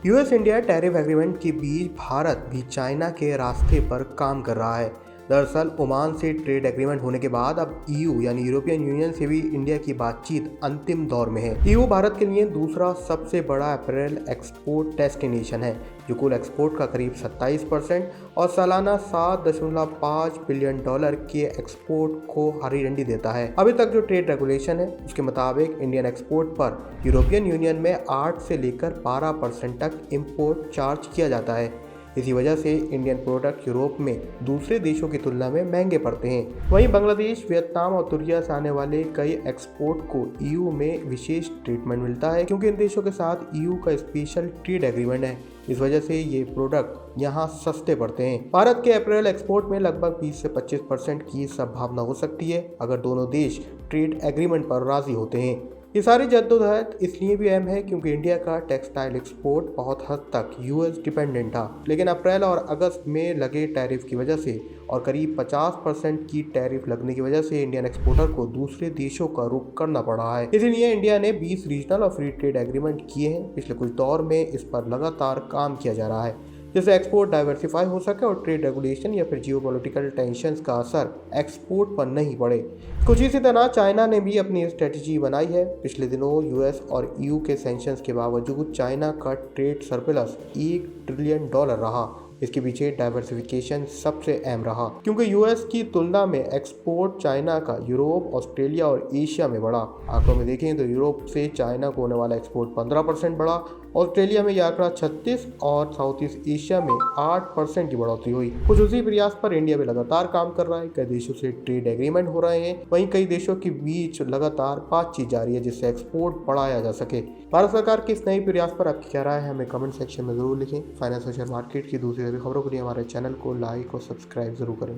US India tariff agreement के बीच भारत भी China के रास्ते पर काम कर रहा है। दरअसल ओमान से ट्रेड एग्रीमेंट होने के बाद अब ईयू यानी यूरोपियन यूनियन से भी इंडिया की बातचीत अंतिम दौर में है। ईयू भारत के लिए दूसरा सबसे बड़ा अप्रैल एक्सपोर्ट डेस्टिनेशन है, जो कुल एक्सपोर्ट का करीब 27% और सालाना $7.5 बिलियन के एक्सपोर्ट को हरी झंडी देता है। अभी तक जो ट्रेड रेगुलेशन है उसके मुताबिक इंडियन एक्सपोर्ट पर यूरोपियन यूनियन में 8 से लेकर 12% तक इम्पोर्ट चार्ज किया जाता है। इसी वजह से इंडियन प्रोडक्ट यूरोप में दूसरे देशों की तुलना में महंगे पड़ते हैं। वहीं बांग्लादेश, वियतनाम और तुर्किया से आने वाले कई एक्सपोर्ट को ईयू में विशेष ट्रीटमेंट मिलता है, क्योंकि इन देशों के साथ ईयू का स्पेशल ट्रेड एग्रीमेंट है। इस वजह से ये प्रोडक्ट यहाँ सस्ते पड़ते हैं। भारत के अप्रैल एक्सपोर्ट में लगभग 20 से 25% की संभावना हो सकती है, अगर दोनों देश ट्रेड एग्रीमेंट पर राजी होते हैं। ये सारी जद्दोजहद इसलिए भी अहम है क्योंकि इंडिया का टेक्सटाइल एक्सपोर्ट बहुत हद तक यूएस डिपेंडेंट था, लेकिन अप्रैल और अगस्त में लगे टैरिफ की वजह से और करीब 50% की टैरिफ लगने की वजह से इंडियन एक्सपोर्टर को दूसरे देशों का रुख करना पड़ा है। इसीलिए इंडिया ने 20 रीजनल और फ्री ट्रेड एग्रीमेंट किए हैं। पिछले कुछ दौर में इस पर लगातार काम किया जा रहा है, जिससे एक्सपोर्ट डाइवर्सिफाई हो सके और ट्रेड रेगुलेशन या फिर जियोपॉलिटिकल टेंशंस का असर एक्सपोर्ट पर नहीं पड़े। कुछ इसी तरह चाइना ने भी अपनी स्ट्रेटजी बनाई है। पिछले दिनों यूएस और ईयू के सैंक्शंस के बावजूद चाइना का ट्रेड सरप्लस $1 ट्रिलियन रहा। इसके पीछे डाइवर्सिफिकेशन सबसे अहम रहा, क्योंकि यूएस की तुलना में एक्सपोर्ट चाइना का यूरोप, ऑस्ट्रेलिया और एशिया में बढ़ा। आंकड़ों में देखें तो यूरोप से चाइना को होने वाला एक्सपोर्ट 15% बढ़ा, ऑस्ट्रेलिया में यह आंकड़ा 36 और साउथ ईस्ट एशिया में 8% की बढ़ोतरी हुई। कुछ उसी प्रयास पर इंडिया भी लगातार काम कर रहा है। कई देशों से ट्रेड एग्रीमेंट हो रहे हैं, वहीं कई देशों के बीच लगातार बातचीत जारी है जिससे एक्सपोर्ट बढ़ाया जा सके। भारत सरकार के इस नए प्रयास पर आपकी क्या राय है, हमें कमेंट सेक्शन में जरूर लिखें। फाइनेंस और शेयर मार्केट की दूसरी खबरों के लिए हमारे चैनल को लाइक और सब्सक्राइब जरूर करें।